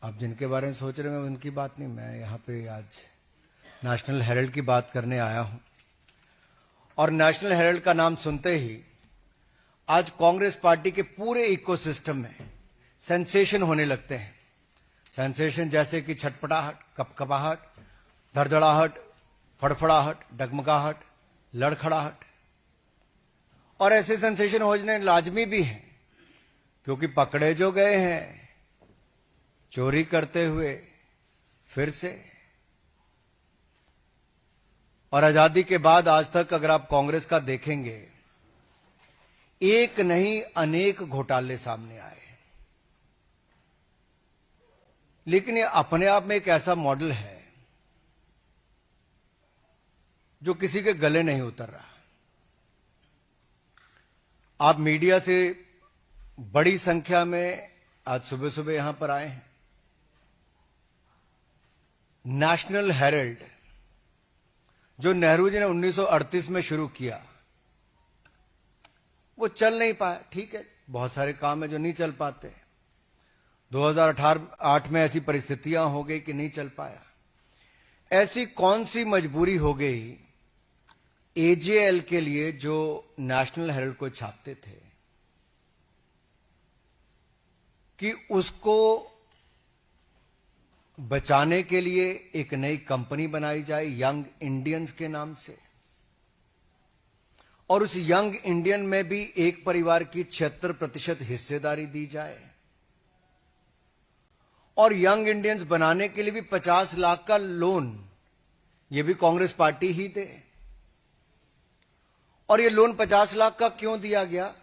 आप जिनके बारे में सोच रहे हैं उनकी बात नहीं, मैं यहाँ पे आज नेशनल हेराल्ड की बात करने आया हूं। और नेशनल हेराल्ड का नाम सुनते ही आज कांग्रेस पार्टी के पूरे इकोसिस्टम में सेंसेशन होने लगते हैं। सेंसेशन जैसे कि छटपटाहट, कपकपाहट, धड़धड़ाहट, फड़फड़ाहट, डगमगाहट, लड़खड़ाहट। और ऐसे सेंसेशन होने लाजमी भी हैं क्योंकि पकड़े जो गए हैं चोरी करते हुए फिर से। और आजादी के बाद आज तक अगर आप कांग्रेस का देखेंगे, एक नहीं अनेक घोटाले सामने आए, लेकिन ये अपने आप में एक ऐसा मॉडल है जो किसी के गले नहीं उतर रहा। आप मीडिया से बड़ी संख्या में आज सुबह सुबह यहां पर आए हैं। नेशनल हेराल्ड जो नेहरू जी ने 1938 में शुरू किया, वो चल नहीं पाया। ठीक है, बहुत सारे काम है जो नहीं चल पाते। 2008 में ऐसी परिस्थितियां हो गई कि नहीं चल पाया। ऐसी कौन सी मजबूरी हो गई एजेएल के लिए जो नेशनल हेराल्ड को छापते थे कि उसको बचाने के लिए एक नई कंपनी बनाई जाए यंग इंडियंस के नाम से, और उस यंग इंडियन में भी एक परिवार की 76% हिस्सेदारी दी जाए, और यंग इंडियंस बनाने के लिए भी 50 लाख का लोन ये भी कांग्रेस पार्टी ही दे। और ये लोन 50 लाख का क्यों दिया गया?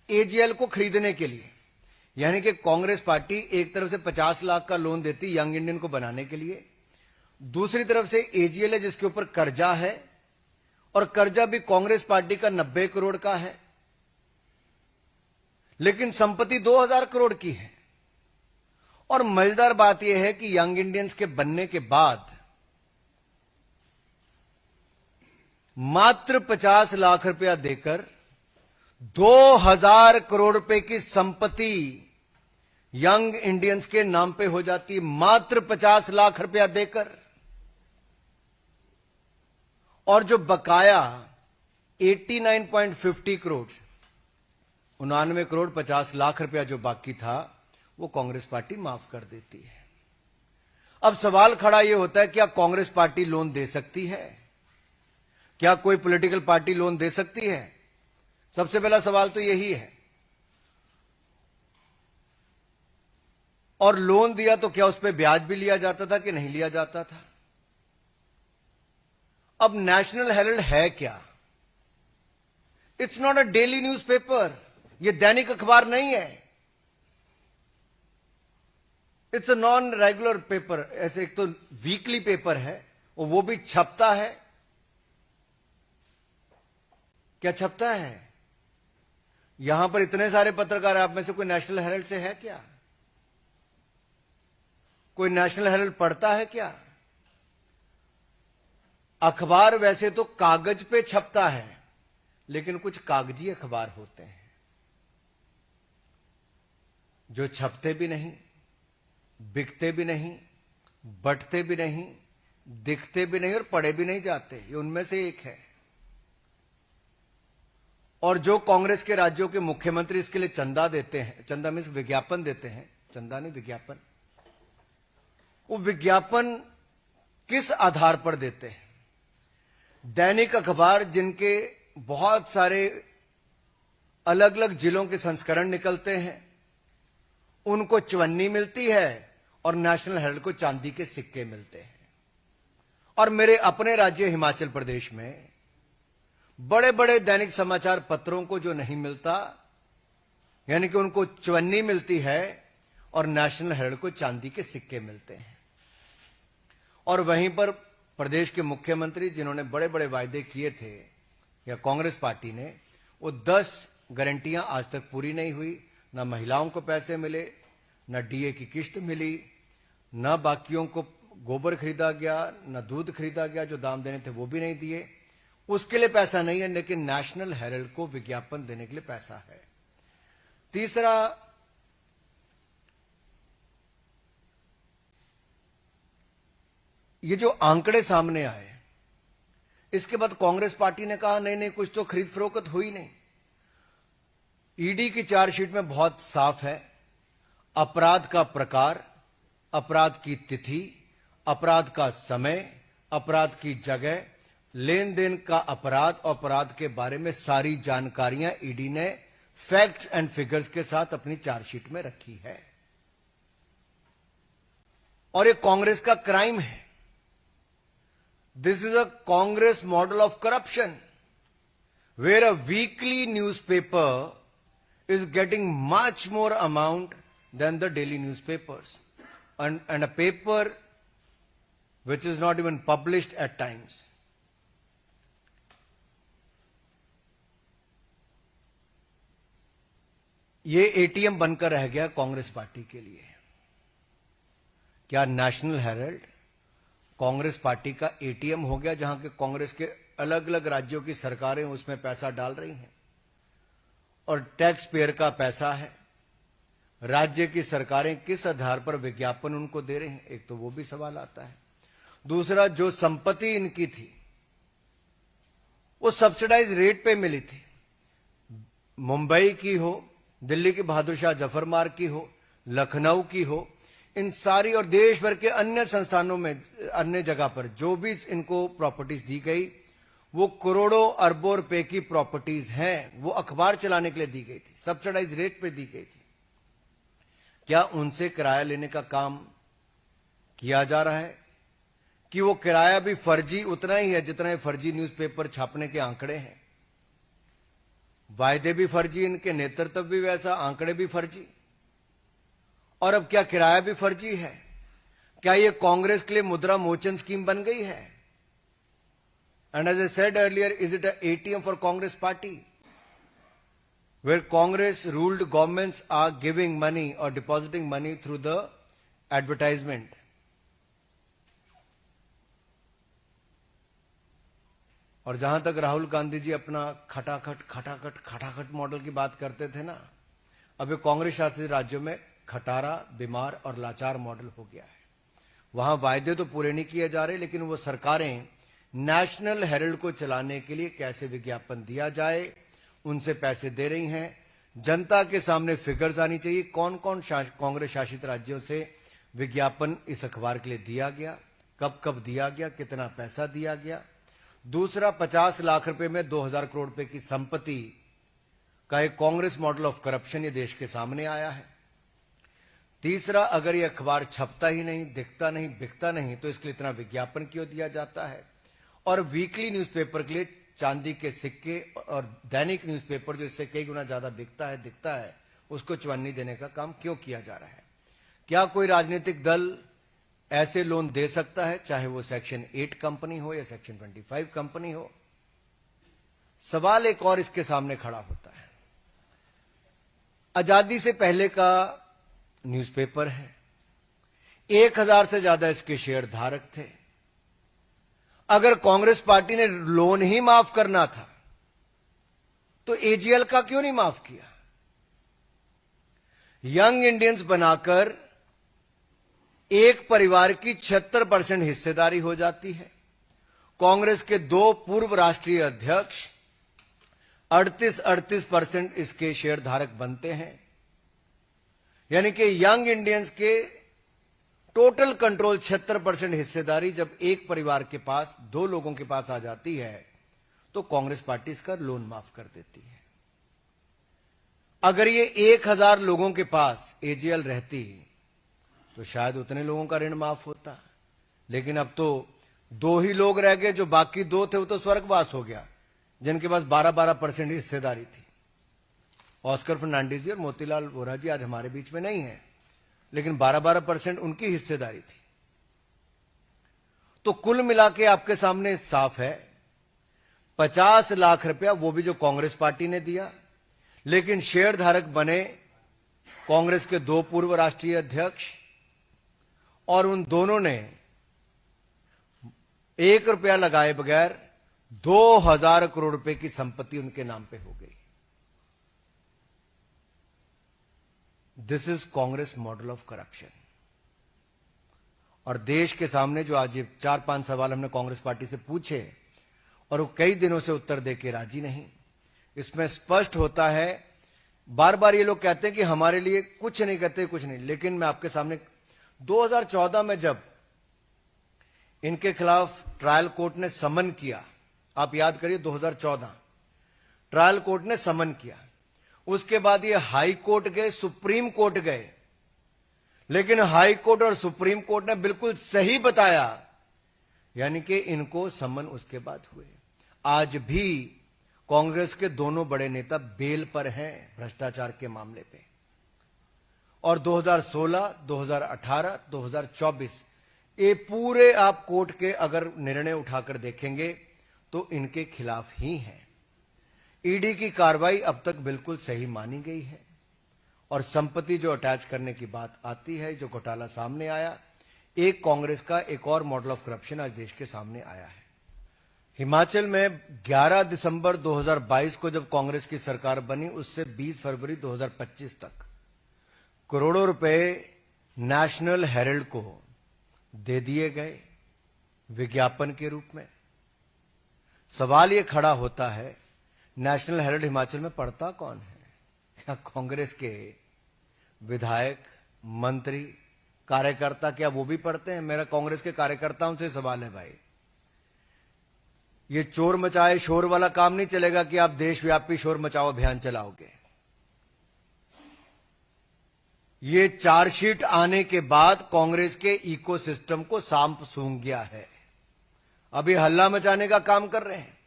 एजेएल को खरीदने के लिए। यानी कि कांग्रेस पार्टी एक तरफ से 50 लाख का लोन देती यंग इंडियन को बनाने के लिए, दूसरी तरफ से एजेएल है जिसके ऊपर कर्जा है, और कर्जा भी कांग्रेस पार्टी का 90 करोड़ का है, लेकिन संपत्ति 2000 करोड़ की है। और मजेदार बात यह है कि यंग इंडियंस के बनने के बाद मात्र 50 लाख रुपया देकर 2000 करोड़ रुपए की संपत्ति यंग इंडियंस के नाम पे हो जाती है, मात्र 50 लाख रुपया देकर। और जो बकाया 89.50 करोड़, 99 करोड़ 50 लाख रुपया जो बाकी था, वो कांग्रेस पार्टी माफ कर देती है। अब सवाल खड़ा यह होता है, क्या कांग्रेस पार्टी लोन दे सकती है? क्या कोई पॉलिटिकल पार्टी लोन दे सकती है? सबसे पहला सवाल तो यही है। और लोन दिया तो क्या उस पर ब्याज भी लिया जाता था कि नहीं लिया जाता था? अब नेशनल हेराल्ड है क्या? It's not a daily newspaper, ये दैनिक अखबार नहीं है। It's a non regular paper. ऐसे एक तो वीकली पेपर है और वो भी छपता है। क्या छपता है? यहां पर इतने सारे पत्रकार, आप में से कोई नेशनल हेराल्ड से है क्या? कोई नेशनल हेराल्ड पढ़ता है क्या? अखबार वैसे तो कागज पे छपता है, लेकिन कुछ कागजी अखबार होते हैं जो छपते भी नहीं, बिकते भी नहीं, बंटते भी नहीं, दिखते भी नहीं और पढ़े भी नहीं जाते। ये उनमें से एक है। और जो कांग्रेस के राज्यों के मुख्यमंत्री इसके लिए चंदा देते हैं, चंदा मीन्स विज्ञापन देते हैं, चंदा नहीं विज्ञापन, वो विज्ञापन किस आधार पर देते हैं? दैनिक अखबार जिनके बहुत सारे अलग अलग जिलों के संस्करण निकलते हैं, उनको चवन्नी मिलती है और नेशनल हेराल्ड को चांदी के सिक्के मिलते हैं। और मेरे अपने राज्य हिमाचल प्रदेश में बड़े बड़े दैनिक समाचार पत्रों को जो नहीं मिलता, यानी कि उनको चवन्नी मिलती है और नेशनल हेराल्ड को चांदी के सिक्के मिलते हैं। और वहीं पर प्रदेश के मुख्यमंत्री जिन्होंने बड़े बड़े वायदे किए थे, या कांग्रेस पार्टी ने, वो 10 गारंटियां आज तक पूरी नहीं हुई। न महिलाओं को पैसे मिले, न डीए की किश्त मिली, न बाकियों को गोबर खरीदा गया, न दूध खरीदा गया, जो दाम देने थे वो भी नहीं दिए। उसके लिए पैसा नहीं है, लेकिन नेशनल हेराल्ड को विज्ञापन देने के लिए पैसा है। तीसरा, ये जो आंकड़े सामने आए, इसके बाद कांग्रेस पार्टी ने कहा नहीं नहीं, कुछ तो खरीद फरोख्त हुई नहीं। ईडी की चार्जशीट में बहुत साफ है, अपराध का प्रकार, अपराध की तिथि, अपराध का समय, अपराध की जगह, लेन देन का अपराध और अपराध के बारे में सारी जानकारियां ईडी ने फैक्ट्स एंड फिगर्स के साथ अपनी चार्जशीट में रखी है। और ये कांग्रेस का क्राइम है। This is a Congress model of corruption, where a weekly newspaper is getting much more amount than the daily newspapers, and a paper which is not even published at times. ये ATM बनकर रह गया Congress party के लिए। क्या national Herald Congress party का ATM हो गया, जहां के कांग्रेस के अलग अलग राज्यों की सरकारें उसमें पैसा डाल रही हैं और टैक्स पेयर का पैसा है। राज्य की सरकारें किस आधार पर विज्ञापन उनको दे रहे हैं, एक तो वो भी सवाल आता है। दूसरा, जो संपत्ति इनकी थी वो सब्सिडाइज रेट पे मिली थी, मुंबई की हो, दिल्ली की बहादुर शाह जफर मार्ग की हो, लखनऊ की हो, इन सारी और देश भर के अन्य संस्थानों में, अन्य जगह पर जो भी इनको प्रॉपर्टीज दी गई, वो करोड़ों अरबों रुपए की प्रॉपर्टीज हैं। वो अखबार चलाने के लिए दी गई थी, सब्सिडाइज रेट पे दी गई थी। क्या उनसे किराया लेने का काम किया जा रहा है कि वो किराया भी फर्जी उतना ही है जितना ही फर्जी न्यूज़पेपर छापने के आंकड़े हैं? वायदे भी फर्जी, इनके नेतृत्व भी वैसा, आंकड़े भी फर्जी, और अब क्या किराया भी फर्जी है? क्या ये कांग्रेस के लिए मुद्रा मोचन स्कीम बन गई है? And as I said earlier, is it an ATM for Congress party, where Congress-ruled governments are giving money or depositing money through the advertisement? और जहां तक राहुल गांधी जी अपना खटाखट मॉडल की बात करते थे ना, अब ये कांग्रेस शासित राज्यों में खटारा, बीमार और लाचार मॉडल हो गया है। वहां वायदे तो पूरे नहीं किए जा रहे, लेकिन वो सरकारें नेशनल हेराल्ड को चलाने के लिए कैसे विज्ञापन दिया जाए उनसे पैसे दे रही हैं। जनता के सामने फिगर्स आनी चाहिए, कौन कौन कांग्रेस शासित राज्यों से विज्ञापन इस अखबार के लिए दिया गया, कब कब दिया गया, कितना पैसा दिया गया। दूसरा, 50 लाख रुपए में 2000 करोड़ रुपए की संपत्ति का एक कांग्रेस मॉडल ऑफ करप्शन ये देश के सामने आया है। तीसरा, अगर ये अखबार छपता ही नहीं, दिखता नहीं, बिकता नहीं, तो इसके लिए इतना विज्ञापन क्यों दिया जाता है? और वीकली न्यूज़पेपर के लिए चांदी के सिक्के और दैनिक न्यूज़पेपर जो इससे कई गुना ज्यादा बिकता है, दिखता है, उसको चवन्नी देने का काम क्यों किया जा रहा है? क्या कोई राजनीतिक दल ऐसे लोन दे सकता है, चाहे वो सेक्शन 8 कंपनी हो या सेक्शन 25 कंपनी हो? सवाल एक और इसके सामने खड़ा होता है। आजादी से पहले का न्यूज़पेपर है, 1000 से ज्यादा इसके शेयर धारक थे। अगर कांग्रेस पार्टी ने लोन ही माफ करना था तो एजीएल का क्यों नहीं माफ किया? यंग इंडियंस बनाकर एक परिवार की 76% हिस्सेदारी हो जाती है। कांग्रेस के 2 पूर्व राष्ट्रीय अध्यक्ष 38% इसके शेयर धारक बनते हैं। यानी कि यंग इंडियंस के टोटल कंट्रोल 76% हिस्सेदारी जब एक परिवार के पास, 2 लोगों के पास आ जाती है, तो कांग्रेस पार्टी इसका लोन माफ कर देती है। अगर ये 1000 लोगों के पास एजीएल रहती तो शायद उतने लोगों का ऋण माफ होता, लेकिन अब तो 2 ही लोग रह गए, जो बाकी 2 थे वो तो स्वर्गवास हो गया, जिनके पास 12% हिस्सेदारी थी। ऑस्कर फर्नांडिस जी और मोतीलाल वोरा जी आज हमारे बीच में नहीं है, लेकिन 12% उनकी हिस्सेदारी थी। तो कुल मिला के आपके सामने साफ है, 50 लाख रुपया वो भी जो कांग्रेस पार्टी ने दिया, लेकिन शेयर धारक बने कांग्रेस के 2 पूर्व राष्ट्रीय अध्यक्ष, और उन दोनों ने 1 रुपया लगाए बगैर 2000 करोड़ रुपए की संपत्ति उनके नाम पे हो गई। This is Congress model of corruption. और देश के सामने जो आज 4-5 सवाल हमने कांग्रेस पार्टी से पूछे और वो कई दिनों से उत्तर देके राजी नहीं। इसमें स्पष्ट होता है, बार बार ये लोग कहते हैं कि हमारे लिए कुछ नहीं करते, कुछ नहीं, लेकिन मैं आपके सामने 2014 में जब इनके खिलाफ ट्रायल कोर्ट ने समन किया, आप याद करिए 2014 ट्रायल कोर्ट ने समन किया, उसके बाद ये हाई कोर्ट गए, सुप्रीम कोर्ट गए, लेकिन हाई कोर्ट और सुप्रीम कोर्ट ने बिल्कुल सही बताया, यानी कि इनको समन उसके बाद हुए। आज भी कांग्रेस के दोनों बड़े नेता बेल पर हैं भ्रष्टाचार के मामले पे, और 2016, 2018, 2024 ये पूरे आप कोर्ट के अगर निर्णय उठाकर देखेंगे तो इनके खिलाफ ही हैं। ईडी की कार्रवाई अब तक बिल्कुल सही मानी गई है, और संपत्ति जो अटैच करने की बात आती है, जो घोटाला सामने आया, एक कांग्रेस का एक और मॉडल ऑफ करप्शन आज देश के सामने आया है। हिमाचल में 11 दिसंबर 2022 को जब कांग्रेस की सरकार बनी, उससे 20 फरवरी 2025 तक करोड़ों रुपए नेशनल हेराल्ड को दे दिए गए विज्ञापन के रूप में। सवाल यह खड़ा होता है, नेशनल हेराल्ड हिमाचल में पढ़ता कौन है? क्या कांग्रेस के विधायक, मंत्री, कार्यकर्ता, क्या वो भी पढ़ते हैं? मेरा कांग्रेस के कार्यकर्ताओं से सवाल है, भाई ये चोर मचाए शोर वाला काम नहीं चलेगा कि आप देशव्यापी शोर मचाओ अभियान चलाओगे। ये चार्जशीट आने के बाद कांग्रेस के इकोसिस्टम को सांप सूंघ गया है। अभी हल्ला मचाने का काम कर रहे हैं।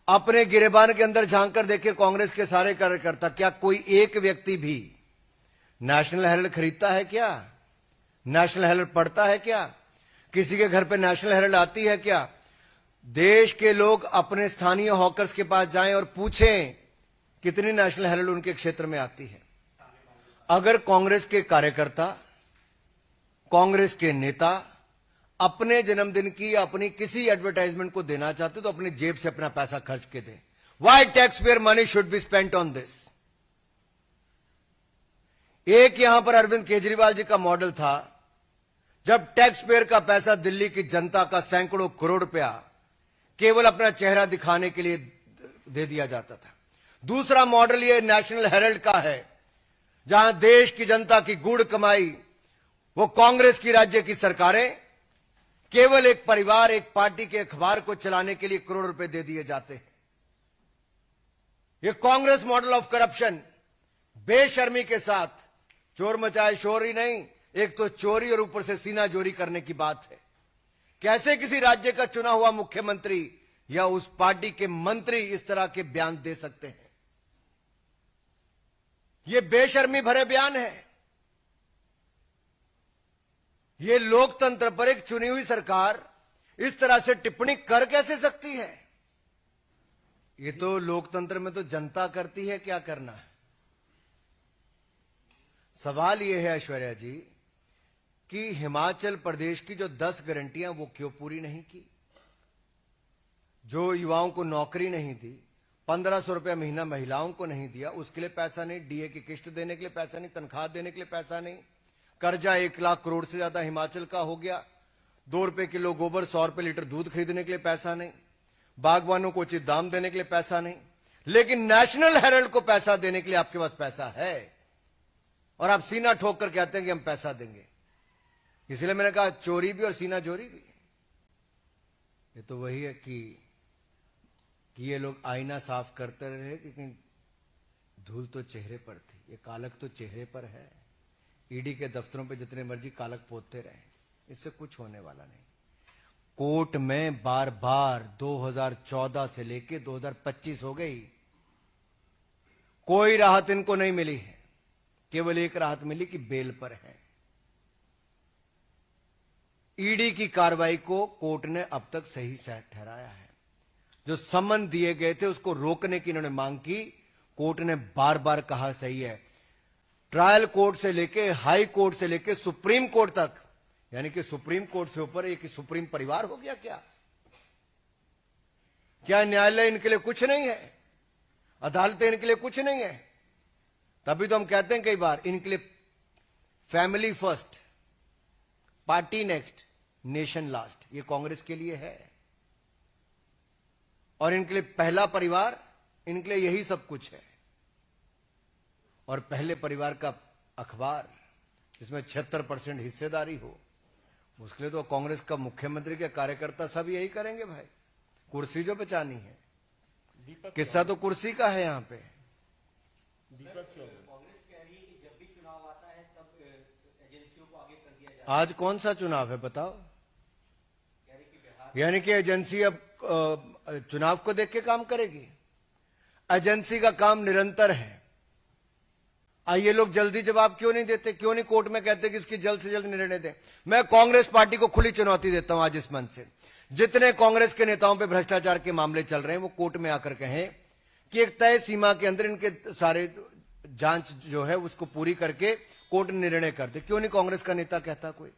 अपने गिरेबान के अंदर झांक कर देखिए कांग्रेस के सारे कार्यकर्ता, क्या कोई एक व्यक्ति भी नेशनल हेराल्ड खरीदता है क्या? नेशनल हेराल्ड पढ़ता है क्या? किसी के घर पे नेशनल हेराल्ड आती है क्या? देश के लोग अपने स्थानीय हॉकर्स के पास जाएं और पूछें कितनी नेशनल हेराल्ड उनके क्षेत्र में आती है। अगर कांग्रेस के कार्यकर्ता, कांग्रेस के नेता अपने जन्मदिन की अपनी किसी एडवर्टाइजमेंट को देना चाहते तो अपनी जेब से अपना पैसा खर्च के दें। Why tax payer money should be spent on this? एक यहां पर अरविंद केजरीवाल जी का मॉडल था, जब टैक्स पेयर का पैसा दिल्ली की जनता का सैकड़ों करोड़ रुपया केवल अपना चेहरा दिखाने के लिए दे दिया जाता था। दूसरा मॉडल ये नेशनल हेराल्ड का है, जहां देश की जनता की गुड़ कमाई, वो कांग्रेस की राज्य की सरकारें केवल एक परिवार, एक पार्टी के अखबार को चलाने के लिए करोड़ रुपए दे दिए जाते हैं। ये कांग्रेस मॉडल ऑफ करप्शन बेशर्मी के साथ, चोर मचाए शोर ही नहीं, एक तो चोरी और ऊपर से सीना जोरी करने की बात है। कैसे किसी राज्य का चुना हुआ मुख्यमंत्री या उस पार्टी के मंत्री इस तरह के बयान दे सकते हैं? ये बेशर्मी भरे बयान है। ये लोकतंत्र पर एक चुनी हुई सरकार इस तरह से टिप्पणी कर कैसे सकती है? ये तो लोकतंत्र में तो जनता करती है, क्या करना है। सवाल यह है ऐश्वर्या जी कि हिमाचल प्रदेश की जो 10 गारंटियां वो क्यों पूरी नहीं की? जो युवाओं को नौकरी नहीं दी, 1500 रुपया महीना महिलाओं को नहीं दिया, उसके लिए पैसा नहीं, डीए की किस्त देने के लिए पैसा नहीं, तनख्वाह देने के लिए पैसा नहीं, कर्जा 1 लाख करोड़ से ज्यादा हिमाचल का हो गया, 2 रुपए किलो गोबर, 100 रुपए लीटर दूध खरीदने के लिए पैसा नहीं, बागवानों को उचित दाम देने के लिए पैसा नहीं, लेकिन नेशनल हेराल्ड को पैसा देने के लिए आपके पास पैसा है, और आप सीना ठोक कर कहते हैं कि हम पैसा देंगे। इसलिए मैंने कहा चोरी भी और सीना जोरी भी। ये तो वही है कि ये लोग आईना साफ करते रहे, लेकिन धूल तो चेहरे पर थी, ये कालक तो चेहरे पर है। ईडी के दफ्तरों पे जितने मर्जी कालक पोतते रहे, इससे कुछ होने वाला नहीं। कोर्ट में बार बार 2014 से लेके 2025 हो गई, कोई राहत इनको नहीं मिली है। केवल एक राहत मिली कि बेल पर है। ईडी की कार्रवाई को कोर्ट ने अब तक सही ठहराया है। जो समन दिए गए थे उसको रोकने की इन्होंने मांग की, कोर्ट ने बार बार कहा सही है। ट्रायल कोर्ट से लेके हाई कोर्ट से लेके सुप्रीम कोर्ट तक, यानी कि सुप्रीम कोर्ट से ऊपर एक सुप्रीम परिवार हो गया क्या? क्या न्यायालय इनके लिए कुछ नहीं है? अदालतें इनके लिए कुछ नहीं है? तभी तो हम कहते हैं कई बार इनके लिए family first, party next, nation last, ये कांग्रेस के लिए है। और इनके लिए पहला परिवार, इनके लिए यही सब कुछ है। और पहले परिवार का अखबार, इसमें 76% हिस्सेदारी हो, उसके लिए तो कांग्रेस का मुख्यमंत्री के कार्यकर्ता सब यही करेंगे भाई। कुर्सी जो बचानी है, किस्सा तो कुर्सी का है यहां पे। कांग्रेस कह रही है कि जब भी चुनाव आता है तब एजेंसियों को आगे कर दिया जाता आज कौन सा चुनाव है बताओ? है। यानी कि एजेंसी अब चुनाव को देख के काम करेगी। एजेंसी का काम निरंतर है। ये लोग जल्दी जवाब क्यों नहीं देते, क्यों नहीं कोर्ट में कहते कि इसकी जल्द से जल्द निर्णय दें? मैं कांग्रेस पार्टी को खुली चुनौती देता हूं आज इस मंच से, जितने कांग्रेस के नेताओं पे भ्रष्टाचार के मामले चल रहे हैं वो कोर्ट में आकर कहें कि एक तय सीमा के अंदर इनके सारे जांच जो है उसको पूरी करके कोर्ट निर्णय कर दे। क्यों नहीं कांग्रेस का नेता कहता कोई?